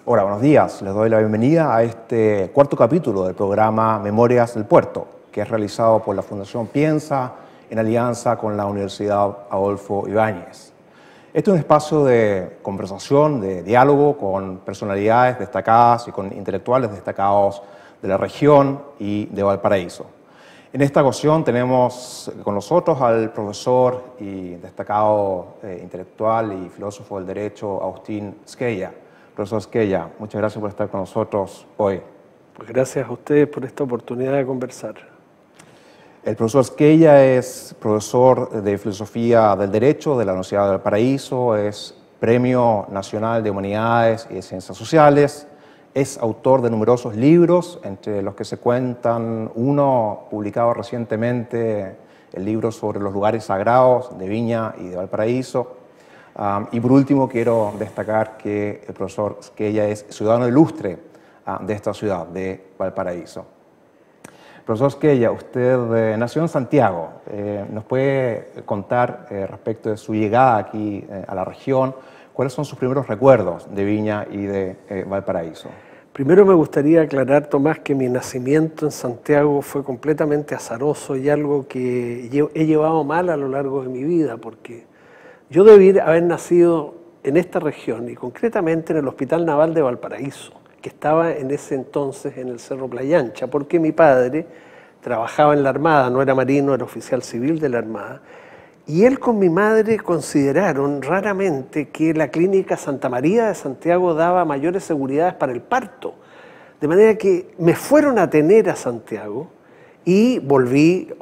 Hola, buenos días. Les doy la bienvenida a este cuarto capítulo del programa Memorias del Puerto, que es realizado por la Fundación Piensa en alianza con la Universidad Adolfo Ibáñez. Este es un espacio de conversación, de diálogo con personalidades destacadas y con intelectuales destacados de la región y de Valparaíso. En esta ocasión tenemos con nosotros al profesor y destacado intelectual y filósofo del derecho Agustín Squella. Profesor Squella, muchas gracias por estar con nosotros hoy. Pues gracias a ustedes por esta oportunidad de conversar. El profesor Squella es profesor de Filosofía del Derecho de la Universidad de Valparaíso, es Premio Nacional de Humanidades y de Ciencias Sociales, es autor de numerosos libros, entre los que se cuentan uno publicado recientemente, el libro sobre los lugares sagrados de Viña y de Valparaíso. Y por último quiero destacar que el profesor Squella es ciudadano ilustre de esta ciudad, de Valparaíso. Profesor Squella, usted nació en Santiago. ¿Nos puede contar respecto de su llegada aquí a la región? ¿Cuáles son sus primeros recuerdos de Viña y de Valparaíso? Primero me gustaría aclarar, Tomás, que mi nacimiento en Santiago fue completamente azaroso y algo que he llevado mal a lo largo de mi vida, porque yo debí haber nacido en esta región y concretamente en el Hospital Naval de Valparaíso, que estaba en ese entonces en el Cerro Playa Ancha, porque mi padre trabajaba en la Armada, no era marino, era oficial civil de la Armada, y él con mi madre consideraron raramente que la clínica Santa María de Santiago daba mayores seguridades para el parto, de manera que me fueron a tener a Santiago y volví,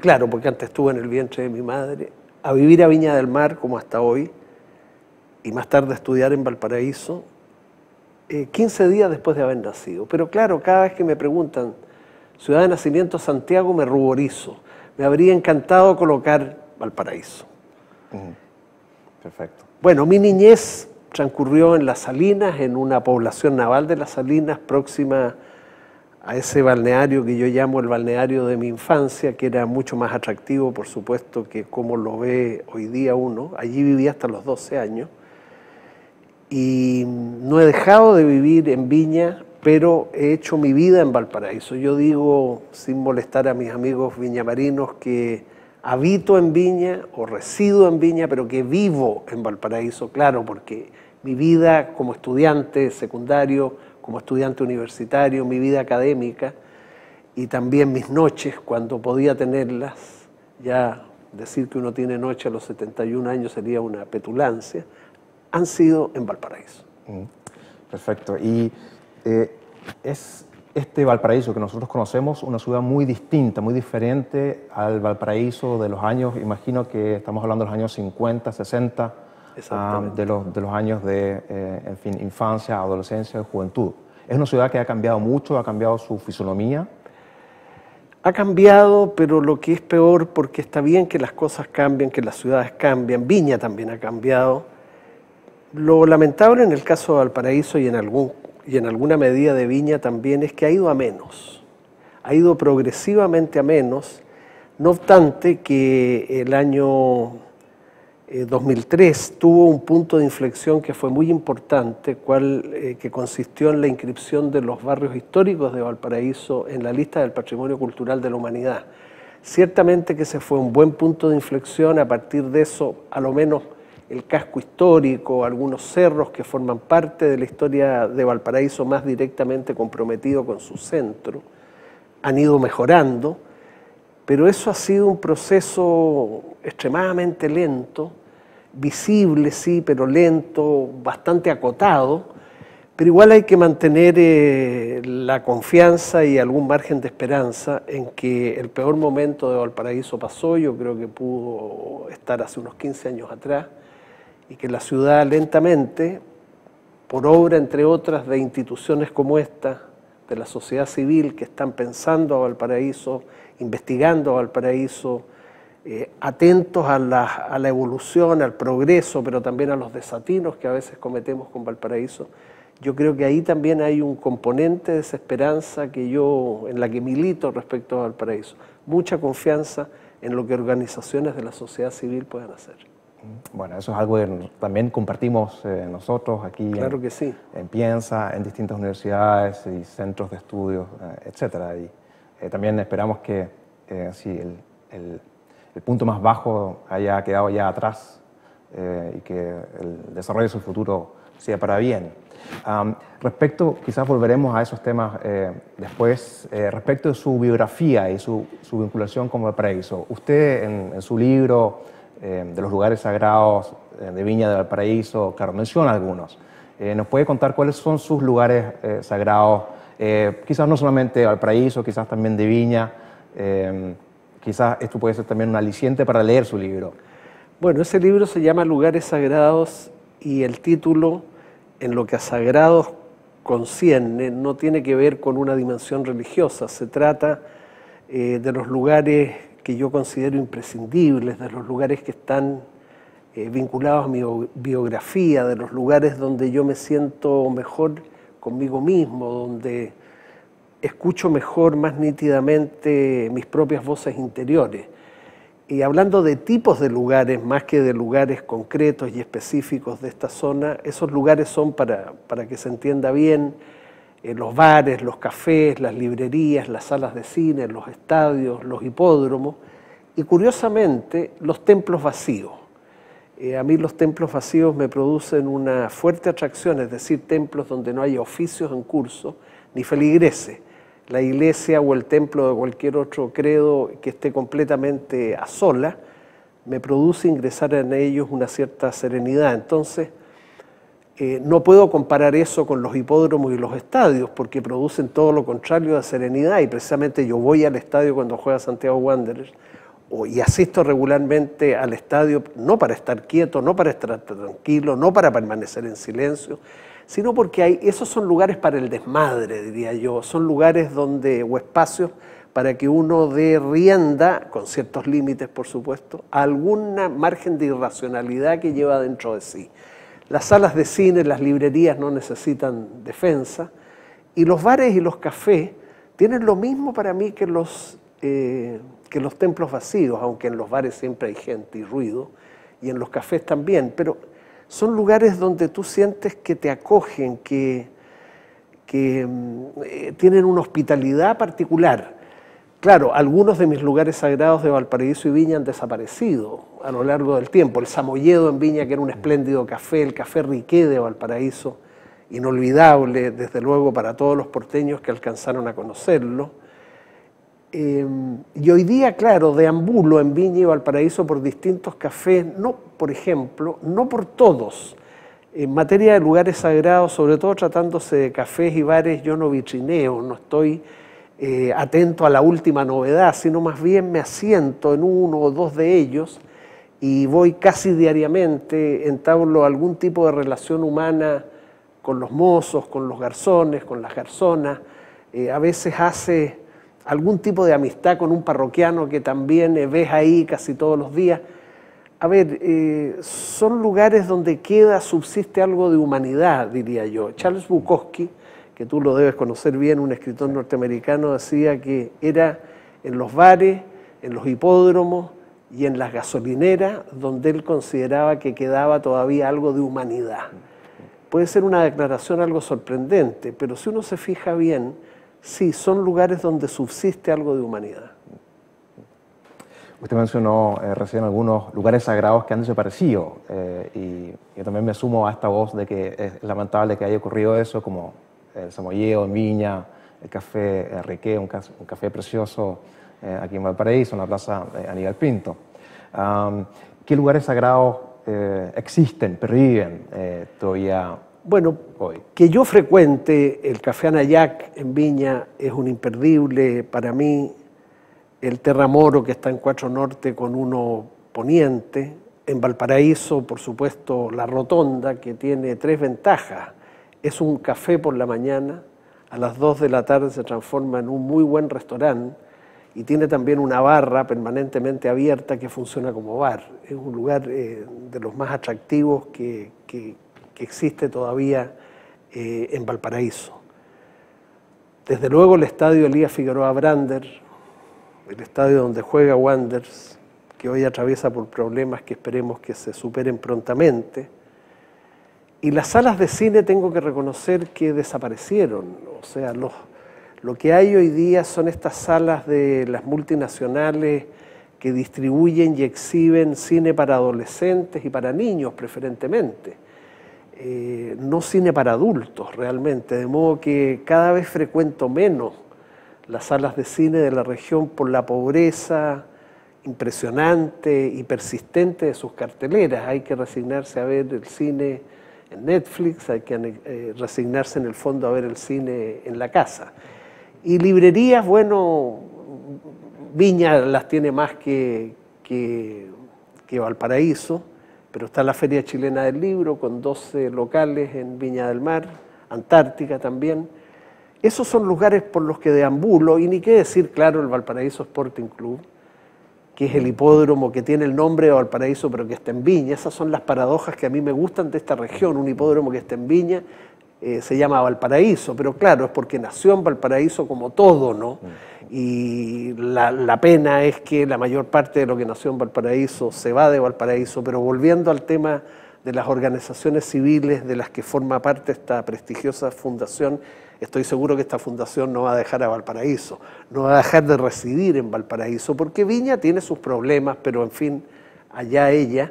claro, porque antes estuve en el vientre de mi madre, a vivir a Viña del Mar como hasta hoy, y más tarde a estudiar en Valparaíso, 15 días después de haber nacido. Pero claro, cada vez que me preguntan, ciudad de nacimiento Santiago, me ruborizo. Me habría encantado colocar Valparaíso. Perfecto. Bueno, mi niñez transcurrió en Las Salinas, en una población naval de Las Salinas, próxima a ese balneario que yo llamo el balneario de mi infancia, que era mucho más atractivo, por supuesto, que como lo ve hoy día uno. Allí viví hasta los 12 años. Y no he dejado de vivir en Viña, pero he hecho mi vida en Valparaíso. Yo digo, sin molestar a mis amigos viñamarinos, que habito en Viña o resido en Viña, pero que vivo en Valparaíso, claro, porque mi vida como estudiante secundario, como estudiante universitario, mi vida académica y también mis noches cuando podía tenerlas, ya decir que uno tiene noche a los 71 años sería una petulancia, han sido en Valparaíso. Perfecto. Y es este Valparaíso que nosotros conocemos una ciudad muy distinta, muy diferente al Valparaíso de los años, imagino que estamos hablando de los años 50, 60, de los años de infancia, adolescencia y juventud. Es una ciudad que ha cambiado mucho, ha cambiado su fisonomía. Ha cambiado, pero lo que es peor, porque está bien que las cosas cambien, que las ciudades cambian, Viña también ha cambiado. Lo lamentable en el caso de Valparaíso y en alguna medida de Viña también es que ha ido a menos, ha ido progresivamente a menos, no obstante que el año 2003 tuvo un punto de inflexión que fue muy importante, que consistió en la inscripción de los barrios históricos de Valparaíso en la lista del Patrimonio Cultural de la Humanidad. Ciertamente que ese fue un buen punto de inflexión. A partir de eso, a lo menos el casco histórico, algunos cerros que forman parte de la historia de Valparaíso más directamente comprometido con su centro, han ido mejorando, pero eso ha sido un proceso extremadamente lento, visible sí, pero lento, bastante acotado, pero igual hay que mantener la confianza y algún margen de esperanza en que el peor momento de Valparaíso pasó. Yo creo que pudo estar hace unos 15 años atrás, y que la ciudad lentamente, por obra entre otras de instituciones como esta, de la sociedad civil que están pensando a Valparaíso, investigando a Valparaíso, atentos a la evolución, al progreso, pero también a los desatinos que a veces cometemos con Valparaíso. Yo creo que ahí también hay un componente de desesperanza en la que milito respecto a Valparaíso. Mucha confianza en lo que organizaciones de la sociedad civil puedan hacer. Bueno, eso es algo que también compartimos nosotros aquí Claro que sí. en Piensa, en distintas universidades y centros de estudios, etcétera. Y también esperamos que si el punto más bajo haya quedado ya atrás y que el desarrollo de su futuro sea para bien. Quizás volveremos a esos temas después, respecto de su biografía y su vinculación con Valparaíso. Usted en su libro de los lugares sagrados de Viña de Valparaíso, claro, menciona algunos. ¿Nos puede contar cuáles son sus lugares sagrados? Quizás no solamente de Valparaíso, quizás también de Viña. Quizás esto puede ser también un aliciente para leer su libro. Bueno, ese libro se llama Lugares Sagrados y el título, en lo que a sagrados concierne, no tiene que ver con una dimensión religiosa. Se trata de los lugares que yo considero imprescindibles, de los lugares que están vinculados a mi biografía, de los lugares donde yo me siento mejor conmigo mismo, donde escucho mejor, más nítidamente mis propias voces interiores. Y hablando de tipos de lugares, más que de lugares concretos y específicos de esta zona, esos lugares son, para que se entienda bien, los bares, los cafés, las librerías, las salas de cine, los estadios, los hipódromos y, curiosamente, los templos vacíos. A mí los templos vacíos me producen una fuerte atracción, es decir, templos donde no haya oficios en curso ni feligreses. La iglesia o el templo de cualquier otro credo que esté completamente a sola, me produce ingresar en ellos una cierta serenidad. Entonces, no puedo comparar eso con los hipódromos y los estadios, porque producen todo lo contrario de serenidad, y precisamente yo voy al estadio cuando juega Santiago Wanderers, y asisto regularmente al estadio, no para estar quieto, no para estar tranquilo, no para permanecer en silencio, sino porque esos son lugares para el desmadre, diría yo, son lugares o espacios para que uno dé rienda, con ciertos límites por supuesto, a algún margen de irracionalidad que lleva dentro de sí. Las salas de cine, las librerías no necesitan defensa, y los bares y los cafés tienen lo mismo para mí que los templos vacíos, aunque en los bares siempre hay gente y ruido, y en los cafés también, pero son lugares donde tú sientes que te acogen, que tienen una hospitalidad particular. Claro, algunos de mis lugares sagrados de Valparaíso y Viña han desaparecido a lo largo del tiempo. El Samoyedo en Viña, que era un espléndido café, el Café Riqué de Valparaíso, inolvidable, desde luego, para todos los porteños que alcanzaron a conocerlo. Y hoy día, claro, deambulo en Viña y Valparaíso por distintos cafés, no, por ejemplo, no por todos. En materia de lugares sagrados, sobre todo tratándose de cafés y bares, yo no vitrineo, no estoy atento a la última novedad, sino más bien me asiento en uno o dos de ellos y voy casi diariamente, entablo algún tipo de relación humana con los mozos, con los garzones, con las garzonas, a veces hace algún tipo de amistad con un parroquiano que también ves ahí casi todos los días. A ver, son lugares donde subsiste algo de humanidad, diría yo. Charles Bukowski, que tú lo debes conocer bien, un escritor norteamericano, decía que era en los bares, en los hipódromos y en las gasolineras donde él consideraba que quedaba todavía algo de humanidad. Puede ser una declaración algo sorprendente, pero si uno se fija bien, sí, son lugares donde subsiste algo de humanidad. Usted mencionó recién algunos lugares sagrados que han desaparecido y yo también me sumo a esta voz de que es lamentable que haya ocurrido eso, como el Samoyeo en Viña, el Café Riqué, un café precioso aquí en Valparaíso, en la plaza Aníbal Pinto. ¿Qué lugares sagrados existen, perviven todavía? Bueno, hoy. Que yo frecuente el Café Anayac en Viña es un imperdible para mí. El Terramoro, que está en 4 Norte con 1 Poniente. En Valparaíso, por supuesto, La Rotonda, que tiene 3 ventajas. Es un café por la mañana, a las 2 de la tarde se transforma en un muy buen restaurante y tiene también una barra permanentemente abierta que funciona como bar. Es un lugar de los más atractivos que existe todavía en Valparaíso. Desde luego el estadio Elías Figueroa Brander, el estadio donde juega Wanderers, que hoy atraviesa por problemas que esperemos que se superen prontamente. Y las salas de cine tengo que reconocer que desaparecieron. O sea, lo que hay hoy día son estas salas de las multinacionales que distribuyen y exhiben cine para adolescentes y para niños preferentemente. No cine para adultos realmente, de modo que cada vez frecuento menos las salas de cine de la región por la pobreza impresionante y persistente de sus carteleras. Hay que resignarse a ver el cine en Netflix, hay que resignarse en el fondo a ver el cine en la casa. Y librerías, bueno, Viña las tiene más que Valparaíso, pero está la Feria Chilena del Libro con 12 locales en Viña del Mar, Antártica también. Esos son lugares por los que deambulo, y ni qué decir, claro, el Valparaíso Sporting Club, que es el hipódromo que tiene el nombre de Valparaíso pero que está en Viña. Esas son las paradojas que a mí me gustan de esta región. Un hipódromo que está en Viña se llama Valparaíso, pero claro, es porque nació en Valparaíso como todo, ¿no? Y la pena es que la mayor parte de lo que nació en Valparaíso se va de Valparaíso. Pero volviendo al tema de las organizaciones civiles de las que forma parte esta prestigiosa fundación, estoy seguro que esta fundación no va a dejar a Valparaíso, no va a dejar de residir en Valparaíso, porque Viña tiene sus problemas, pero en fin, allá ella.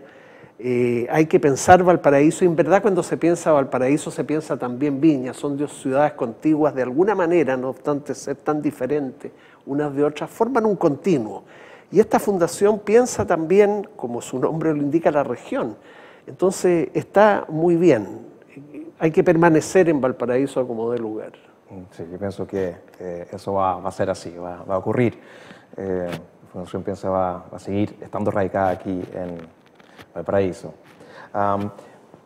Hay que pensar Valparaíso, y en verdad cuando se piensa Valparaíso se piensa también Viña. Son dos ciudades contiguas de alguna manera, no obstante ser tan diferentes unas de otras, forman un continuo. Y esta fundación piensa también, como su nombre lo indica, la región. Entonces está muy bien. Hay que permanecer en Valparaíso como de lugar. Sí, yo pienso que eso va a ser así, va a ocurrir. La fundación piensa va a seguir estando radicada aquí en Valparaíso.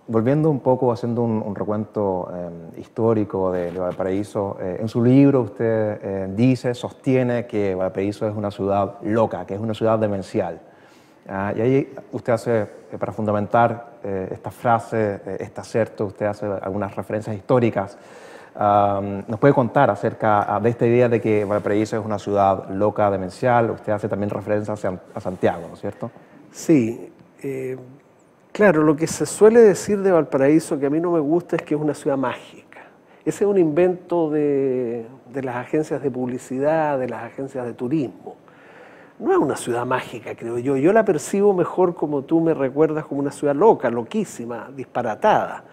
Volviendo un poco, haciendo un recuento histórico de Valparaíso, en su libro usted sostiene que Valparaíso es una ciudad loca, que es una ciudad demencial. Y ahí usted hace, para fundamentar esta frase, este acerto, usted hace algunas referencias históricas. ¿Nos puede contar acerca de esta idea de que Valparaíso es una ciudad loca, demencial? Usted hace también referencia a Santiago, ¿no es cierto? Sí. Claro, lo que se suele decir de Valparaíso, que a mí no me gusta, es que es una ciudad mágica. Ese es un invento de las agencias de publicidad, de las agencias de turismo. No es una ciudad mágica, creo yo. Yo la percibo mejor, como tú me recuerdas, como una ciudad loca, loquísima, disparatada.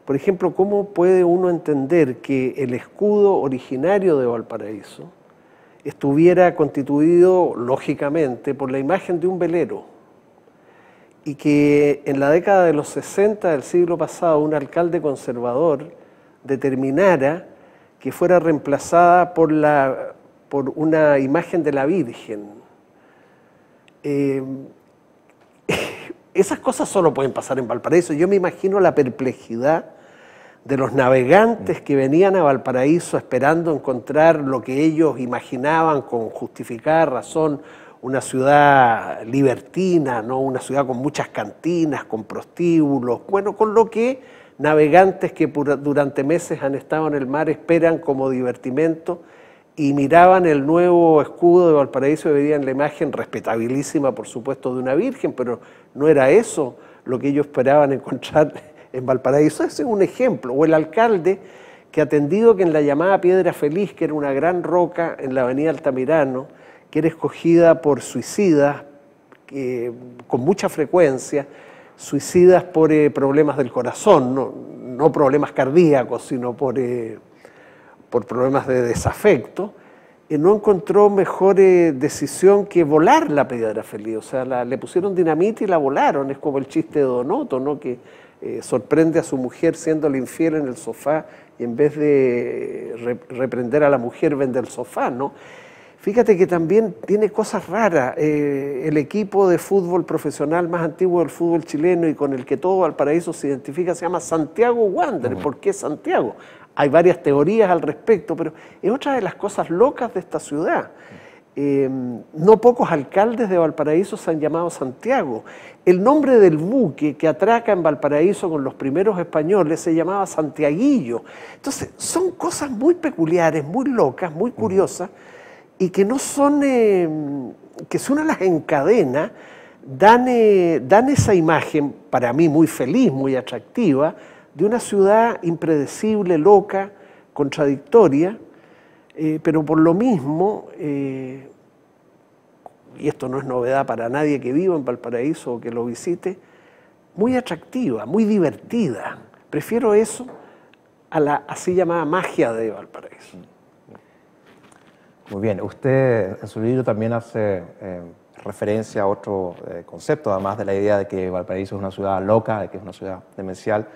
Por ejemplo, ¿cómo puede uno entender que el escudo originario de Valparaíso estuviera constituido, lógicamente, por la imagen de un velero? Y que en la década de los 60 del siglo pasado un alcalde conservador determinara que fuera reemplazada por una imagen de la Virgen. Esas cosas solo pueden pasar en Valparaíso. Yo me imagino la perplejidad de los navegantes que venían a Valparaíso esperando encontrar lo que ellos imaginaban con justificada razón, una ciudad libertina, ¿no? Una ciudad con muchas cantinas, con prostíbulos, bueno, con lo que navegantes que durante meses han estado en el mar esperan como divertimento, y miraban el nuevo escudo de Valparaíso y veían la imagen respetabilísima, por supuesto, de una virgen, pero no era eso lo que ellos esperaban encontrar en Valparaíso. Ese es un ejemplo. O el alcalde que, atendido que en la llamada Piedra Feliz, que era una gran roca en la avenida Altamirano, que era escogida por suicidas con mucha frecuencia, suicidas por problemas del corazón, no problemas cardíacos, sino por problemas de desafecto, no encontró mejor decisión que volar la Piedra Feliz. O sea, le pusieron dinamita y la volaron. Es como el chiste de Donoto, ¿no? Que sorprende a su mujer siéndole infiel en el sofá, y en vez de reprender a la mujer vende el sofá, ¿no? Fíjate que también tiene cosas raras. El equipo de fútbol profesional más antiguo del fútbol chileno y con el que todo Valparaíso se identifica se llama Santiago Wanderers. ¿Por qué Santiago? Hay varias teorías al respecto, pero es otra de las cosas locas de esta ciudad. No pocos alcaldes de Valparaíso se han llamado Santiago. El nombre del buque que atraca en Valparaíso con los primeros españoles se llamaba Santiaguillo. Entonces, son cosas muy peculiares, muy locas, muy curiosas, y que no son que si uno las encadena, dan esa imagen, para mí muy feliz, muy atractiva, de una ciudad impredecible, loca, contradictoria, pero por lo mismo, y esto no es novedad para nadie que viva en Valparaíso o que lo visite, muy atractiva, muy divertida. Prefiero eso a la así llamada magia de Valparaíso. Muy bien, usted en su libro también hace referencia a otro concepto, además de la idea de que Valparaíso es una ciudad loca, de que es una ciudad demencial.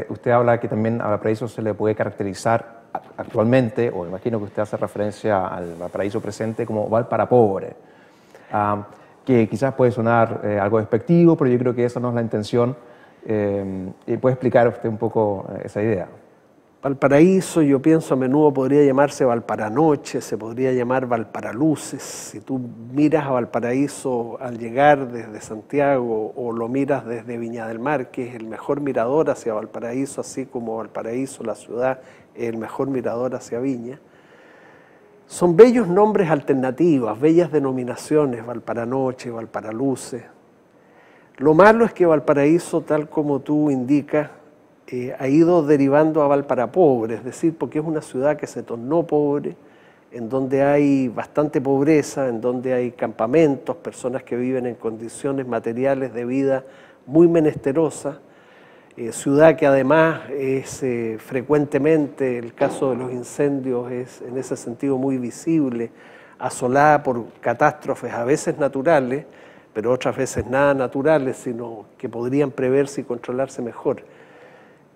Usted habla que también a Valparaíso se le puede caracterizar actualmente, o imagino que usted hace referencia al Valparaíso presente como Valparapobre, que quizás puede sonar algo despectivo, pero yo creo que esa no es la intención. ¿Y puede explicar usted un poco esa idea? Valparaíso, yo pienso, a menudo podría llamarse Valparanoche, se podría llamar Valparaluces. Si tú miras a Valparaíso al llegar desde Santiago o lo miras desde Viña del Mar, que es el mejor mirador hacia Valparaíso, así como Valparaíso, la ciudad, es el mejor mirador hacia Viña, son bellos nombres alternativos, bellas denominaciones, Valparanoche, Valparaluces. Lo malo es que Valparaíso, tal como tú indicas, ha ido derivando a Valparapobre, es decir, porque es una ciudad que se tornó pobre, en donde hay bastante pobreza, en donde hay campamentos, personas que viven en condiciones materiales de vida muy menesterosas, ciudad que además es frecuentemente, el caso de los incendios es en ese sentido muy visible, asolada por catástrofes a veces naturales, pero otras veces nada naturales, sino que podrían preverse y controlarse mejor.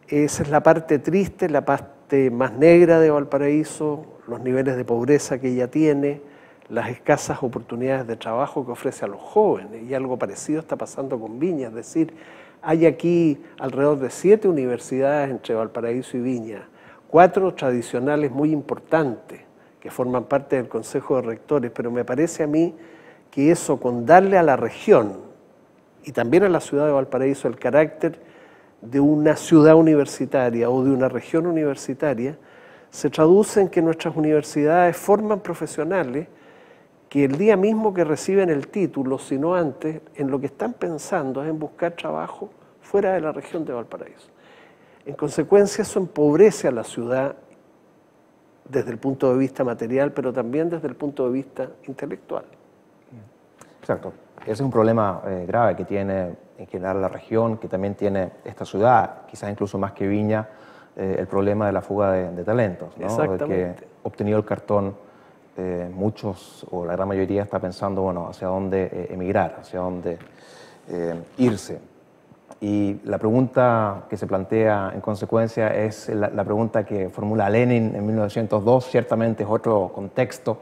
Esa es la parte triste, la parte más negra de Valparaíso, los niveles de pobreza que ella tiene, las escasas oportunidades de trabajo que ofrece a los jóvenes, y algo parecido está pasando con Viña, es decir, hay aquí alrededor de 7 universidades entre Valparaíso y Viña, 4 tradicionales muy importantes que forman parte del Consejo de Rectores, pero me parece a mí que eso, con darle a la región y también a la ciudad de Valparaíso el carácter de una ciudad universitaria o de una región universitaria, se traduce en que nuestras universidades forman profesionales que el día mismo que reciben el título, sino antes, en lo que están pensando es en buscar trabajo fuera de la región de Valparaíso. En consecuencia, eso empobrece a la ciudad desde el punto de vista material, pero también desde el punto de vista intelectual. Exacto. Ese es un problema grave que tiene en general la región, que también tiene esta ciudad, quizás incluso más que Viña, el problema de la fuga de talentos, ¿no? Exactamente. Que obtenido el cartón, muchos o la gran mayoría está pensando, bueno, hacia dónde emigrar, hacia dónde irse. Y la pregunta que se plantea en consecuencia es la pregunta que formula Lenin en 1902, ciertamente es otro contexto,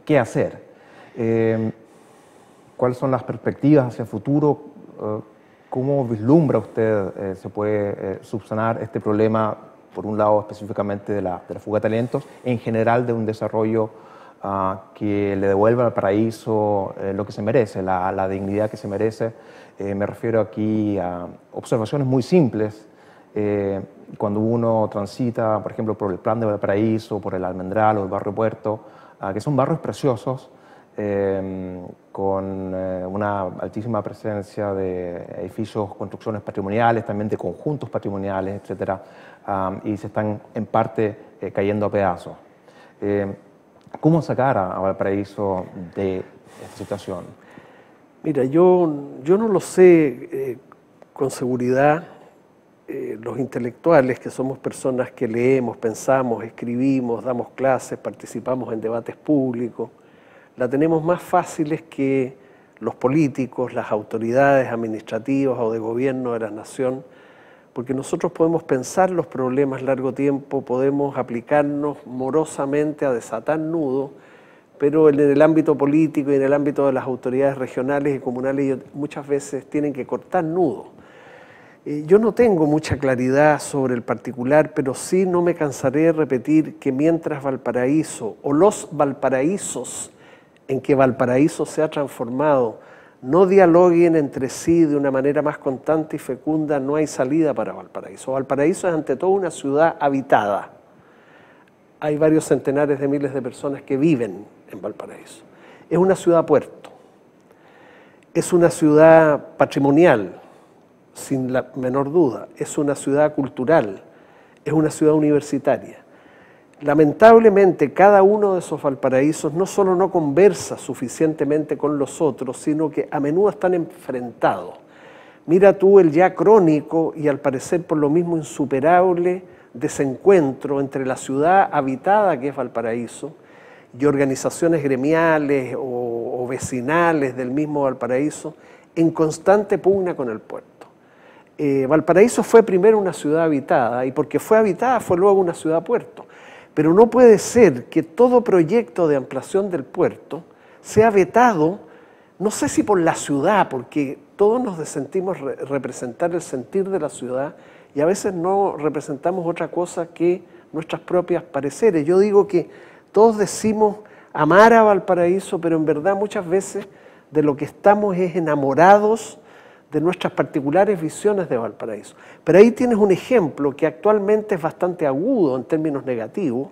¿qué hacer? ¿Cuáles son las perspectivas hacia el futuro? ¿Cómo vislumbra usted se puede subsanar este problema, por un lado específicamente de la fuga de talentos, en general de un desarrollo que le devuelva al paraíso lo que se merece, la dignidad que se merece? Me refiero aquí a observaciones muy simples. Cuando uno transita, por ejemplo, por el Plan de Valparaíso, por el Almendral o el Barrio Puerto, que son barrios preciosos, con una altísima presencia de edificios, construcciones patrimoniales, también de conjuntos patrimoniales, etcétera, y se están en parte cayendo a pedazos. ¿Cómo sacar a Valparaíso de esta situación? Mira, yo no lo sé con seguridad. Los intelectuales, que somos personas que leemos, pensamos, escribimos, damos clases, participamos en debates públicos, la tenemos más fáciles que los políticos, las autoridades administrativas o de gobierno de la nación, porque nosotros podemos pensar los problemas largo tiempo, podemos aplicarnos morosamente a desatar nudos, pero en el ámbito político y en el ámbito de las autoridades regionales y comunales muchas veces tienen que cortar nudos. Yo no tengo mucha claridad sobre el particular, pero sí no me cansaré de repetir que mientras Valparaíso o los Valparaísos en que Valparaíso se ha transformado no dialoguen entre sí de una manera más constante y fecunda, no hay salida para Valparaíso. Valparaíso es ante todo una ciudad habitada. Hay varios centenares de miles de personas que viven en Valparaíso. Es una ciudad puerto. Es una ciudad patrimonial, sin la menor duda. Es una ciudad cultural, es una ciudad universitaria. Lamentablemente, cada uno de esos Valparaísos no solo no conversa suficientemente con los otros, sino que a menudo están enfrentados. Mira tú el ya crónico y al parecer por lo mismo insuperable desencuentro entre la ciudad habitada que es Valparaíso y organizaciones gremiales o vecinales del mismo Valparaíso en constante pugna con el puerto. Valparaíso fue primero una ciudad habitada y porque fue habitada fue luego una ciudad-puerto. Pero no puede ser que todo proyecto de ampliación del puerto sea vetado, no sé si por la ciudad, porque todos nos sentimos representar el sentir de la ciudad y a veces no representamos otra cosa que nuestras propias pareceres. Yo digo que todos decimos amar a Valparaíso, pero en verdad muchas veces de lo que estamos es enamorados de nuestras particulares visiones de Valparaíso. Pero ahí tienes un ejemplo que actualmente es bastante agudo en términos negativos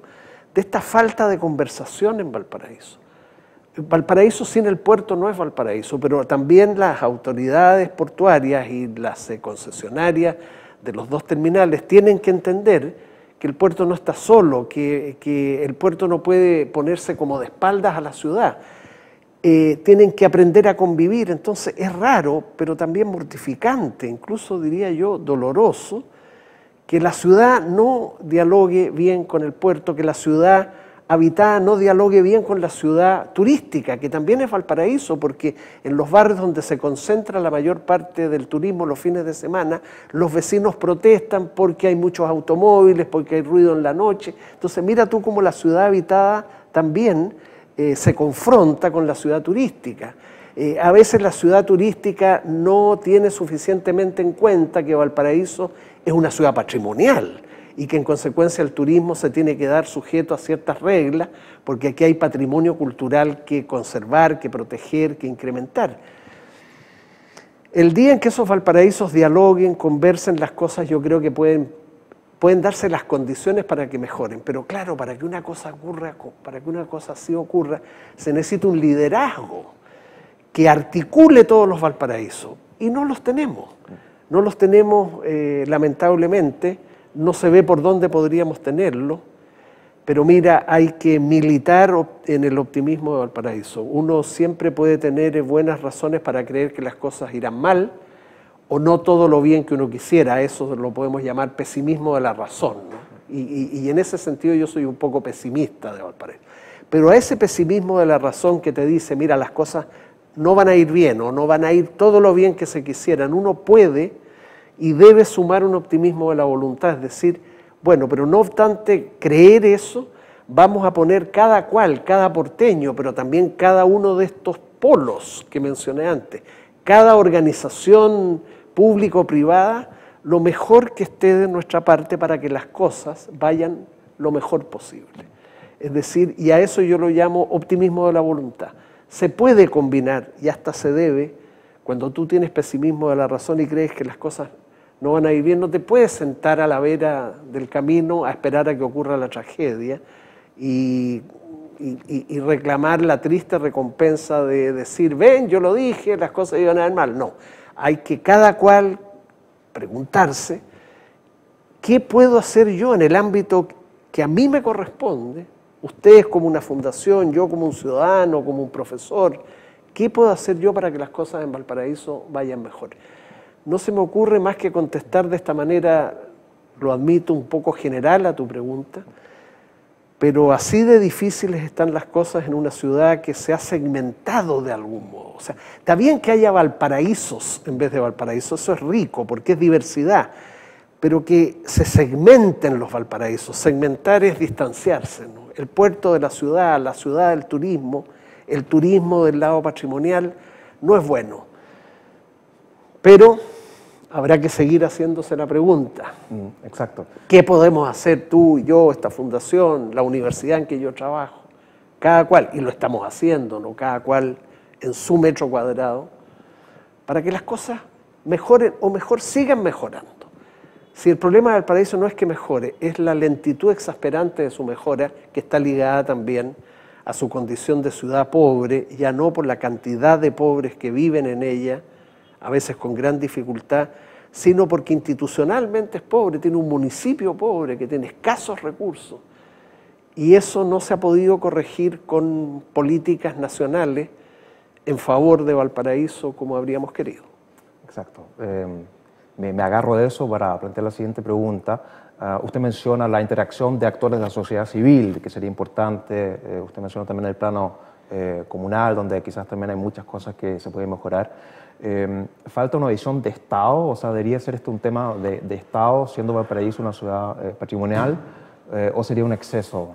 de esta falta de conversación en Valparaíso. Valparaíso sin el puerto no es Valparaíso, pero también las autoridades portuarias y las concesionarias de los dos terminales tienen que entender que el puerto no está solo, que el puerto no puede ponerse como de espaldas a la ciudad. Tienen que aprender a convivir, entonces es raro, pero también mortificante, incluso diría yo doloroso, que la ciudad no dialogue bien con el puerto, que la ciudad habitada no dialogue bien con la ciudad turística, que también es Valparaíso, porque en los barrios donde se concentra la mayor parte del turismo los fines de semana, los vecinos protestan porque hay muchos automóviles, porque hay ruido en la noche. Entonces mira tú cómo la ciudad habitada también se confronta con la ciudad turística. A veces la ciudad turística no tiene suficientemente en cuenta que Valparaíso es una ciudad patrimonial y que en consecuencia el turismo se tiene que dar sujeto a ciertas reglas porque aquí hay patrimonio cultural que conservar, que proteger, que incrementar. El día en que esos Valparaísos dialoguen, conversen las cosas, yo creo que pueden darse las condiciones para que mejoren, pero claro, para que una cosa ocurra, para que una cosa así ocurra, se necesita un liderazgo que articule todos los Valparaísos, y no los tenemos. No los tenemos, lamentablemente, no se ve por dónde podríamos tenerlo, pero mira, hay que militar en el optimismo de Valparaíso. Uno siempre puede tener buenas razones para creer que las cosas irán mal, o no todo lo bien que uno quisiera. Eso lo podemos llamar pesimismo de la razón, ¿no? Y en ese sentido yo soy un poco pesimista de Valparaíso. Pero a ese pesimismo de la razón que te dice, mira, las cosas no van a ir bien o no van a ir todo lo bien que se quisieran, uno puede y debe sumar un optimismo de la voluntad, es decir, bueno, pero no obstante creer eso, vamos a poner cada cual, cada porteño, pero también cada uno de estos polos que mencioné antes, cada organización público-privada, lo mejor que esté de nuestra parte para que las cosas vayan lo mejor posible. Es decir, y a eso yo lo llamo optimismo de la voluntad. Se puede combinar y hasta se debe, cuando tú tienes pesimismo de la razón y crees que las cosas no van a ir bien, no te puedes sentar a la vera del camino a esperar a que ocurra la tragedia y reclamar la triste recompensa de decir, ven, yo lo dije, las cosas iban a ir mal. No, hay que cada cual preguntarse, ¿qué puedo hacer yo en el ámbito que a mí me corresponde? Ustedes como una fundación, yo como un ciudadano, como un profesor, ¿qué puedo hacer yo para que las cosas en Valparaíso vayan mejor? No se me ocurre más que contestar de esta manera, lo admito, un poco general a tu pregunta, pero así de difíciles están las cosas en una ciudad que se ha segmentado de algún modo. O sea, está bien que haya Valparaísos en vez de Valparaíso, eso es rico porque es diversidad, pero que se segmenten los Valparaísos. Segmentar es distanciarse, ¿no? El puerto de la ciudad del turismo, el turismo del lado patrimonial, no es bueno. Pero habrá que seguir haciéndose la pregunta. Exacto. ¿Qué podemos hacer tú, yo, esta fundación, la universidad en que yo trabajo? Cada cual, y lo estamos haciendo, ¿no? Cada cual en su metro cuadrado, para que las cosas mejoren o mejor sigan mejorando. Si el problema del Valparaíso no es que mejore, es la lentitud exasperante de su mejora, que está ligada también a su condición de ciudad pobre, ya no por la cantidad de pobres que viven en ella, a veces con gran dificultad, sino porque institucionalmente es pobre, tiene un municipio pobre que tiene escasos recursos. Y eso no se ha podido corregir con políticas nacionales en favor de Valparaíso como habríamos querido. Exacto. Me agarro de eso para plantear la siguiente pregunta. Usted menciona la interacción de actores de la sociedad civil, que sería importante. Usted menciona también el plano comunal, donde quizás también hay muchas cosas que se pueden mejorar. ¿Falta una visión de Estado? O sea, ¿debería ser esto un tema de Estado, siendo Valparaíso una ciudad patrimonial? ¿O sería un exceso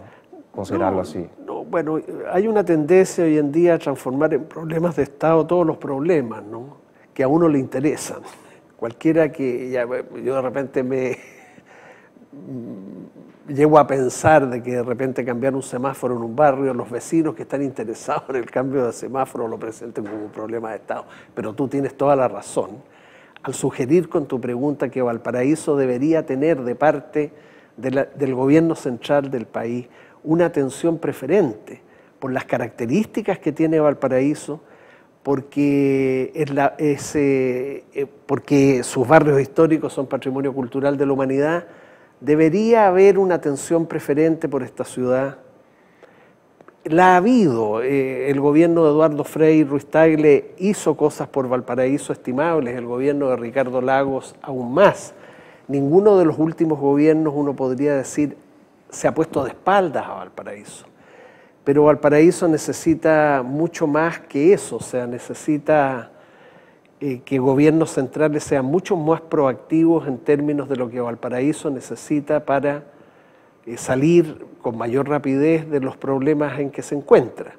considerarlo así? No, bueno, hay una tendencia hoy en día a transformar en problemas de Estado todos los problemas, ¿no?, que a uno le interesan. Cualquiera que yo de repente me llego a pensar de que de repente cambiar un semáforo en un barrio, los vecinos que están interesados en el cambio de semáforo lo presenten como un problema de Estado. Pero tú tienes toda la razón al sugerir con tu pregunta que Valparaíso debería tener de parte del gobierno central del país una atención preferente por las características que tiene Valparaíso, porque sus barrios históricos son patrimonio cultural de la humanidad. Debería haber una atención preferente por esta ciudad. La ha habido. El gobierno de Eduardo Frei Ruiz-Tagle hizo cosas por Valparaíso estimables, el gobierno de Ricardo Lagos aún más. Ninguno de los últimos gobiernos, uno podría decir, se ha puesto de espaldas a Valparaíso. Pero Valparaíso necesita mucho más que eso, o sea, necesita que gobiernos centrales sean mucho más proactivos en términos de lo que Valparaíso necesita para salir con mayor rapidez de los problemas en que se encuentra.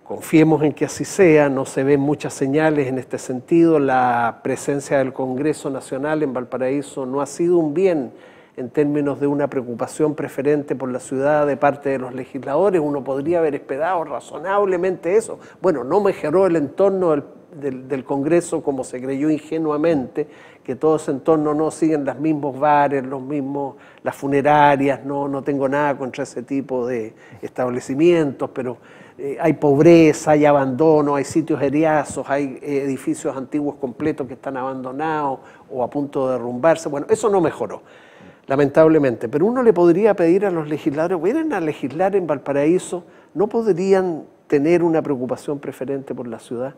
Confiemos en que así sea, no se ven muchas señales en este sentido. La presencia del Congreso Nacional en Valparaíso no ha sido un bien en términos de una preocupación preferente por la ciudad de parte de los legisladores. Uno podría haber esperado razonablemente eso. Bueno, no mejoró el entorno del Congreso como se creyó ingenuamente, que todo ese entorno no siguen los mismos bares, las funerarias, no tengo nada contra ese tipo de establecimientos, pero hay pobreza, hay abandono, hay sitios heriazos, hay edificios antiguos completos que están abandonados o a punto de derrumbarse. Bueno, eso no mejoró, lamentablemente, pero uno le podría pedir a los legisladores, vienen a legislar en Valparaíso, no podrían tener una preocupación preferente por la ciudad,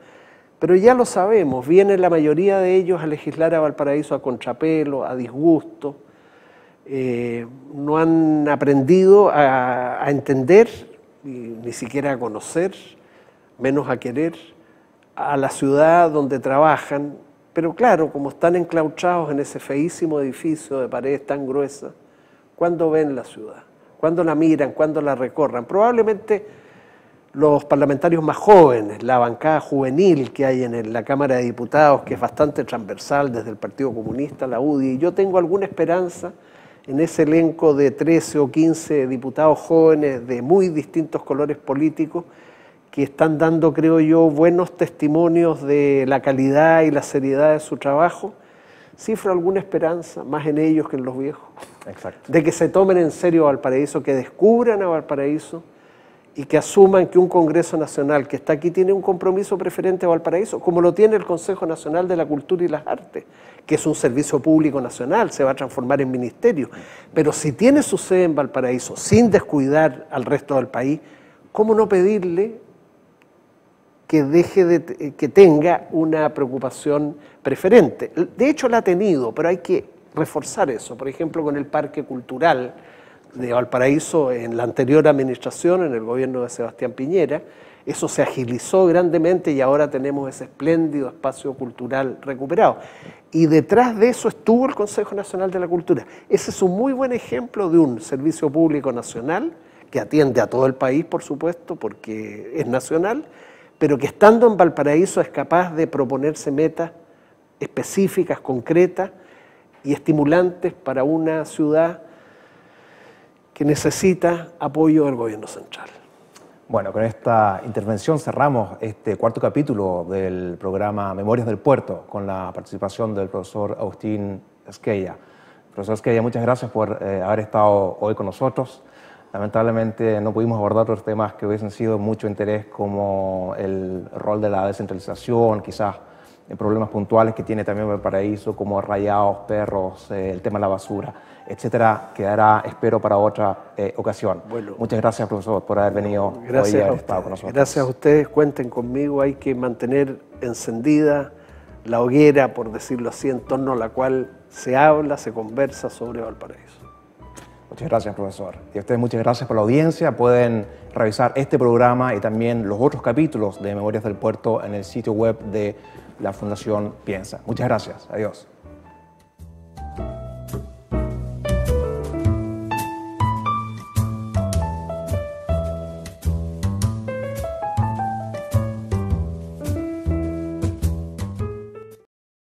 pero ya lo sabemos, vienen la mayoría de ellos a legislar a Valparaíso a contrapelo, a disgusto, no han aprendido a entender, ni siquiera a conocer, menos a querer, a la ciudad donde trabajan. Pero claro, como están enclaustrados en ese feísimo edificio de paredes tan gruesas, ¿cuándo ven la ciudad? ¿Cuándo la miran? ¿Cuándo la recorran? Probablemente los parlamentarios más jóvenes, la bancada juvenil que hay en la Cámara de Diputados, que es bastante transversal desde el Partido Comunista, la UDI, y yo tengo alguna esperanza en ese elenco de 13 o 15 diputados jóvenes de muy distintos colores políticos, que están dando, creo yo, buenos testimonios de la calidad y la seriedad de su trabajo. Cifro alguna esperanza, más en ellos que en los viejos. Exacto. De que se tomen en serio a Valparaíso, que descubran a Valparaíso y que asuman que un Congreso Nacional que está aquí tiene un compromiso preferente a Valparaíso, como lo tiene el Consejo Nacional de la Cultura y las Artes, que es un servicio público nacional, se va a transformar en ministerio. Pero si tiene su sede en Valparaíso, sin descuidar al resto del país, ¿cómo no pedirle que tenga una preocupación preferente? De hecho la ha tenido, pero hay que reforzar eso. Por ejemplo, con el Parque Cultural de Valparaíso en la anterior administración, en el gobierno de Sebastián Piñera, eso se agilizó grandemente y ahora tenemos ese espléndido espacio cultural recuperado. Y detrás de eso estuvo el Consejo Nacional de la Cultura. Ese es un muy buen ejemplo de un servicio público nacional que atiende a todo el país, por supuesto, porque es nacional, pero que estando en Valparaíso es capaz de proponerse metas específicas, concretas y estimulantes para una ciudad que necesita apoyo del gobierno central. Bueno, con esta intervención cerramos este cuarto capítulo del programa Memorias del Puerto, con la participación del profesor Agustín Esquella. Profesor Esquella, muchas gracias por haber estado hoy con nosotros. Lamentablemente no pudimos abordar otros temas que hubiesen sido de mucho interés, como el rol de la descentralización, quizás problemas puntuales que tiene también Valparaíso, como rayados, perros, el tema de la basura, etcétera. Quedará, espero, para otra ocasión. Bueno, muchas gracias, profesor, por haber venido hoy y haber estado con nosotros. Gracias a ustedes, cuenten conmigo. Hay que mantener encendida la hoguera, por decirlo así, en torno a la cual se habla, se conversa sobre Valparaíso. Muchas gracias, profesor. Y a ustedes muchas gracias por la audiencia. Pueden revisar este programa y también los otros capítulos de Memorias del Puerto en el sitio web de la Fundación Piensa. Muchas gracias. Adiós.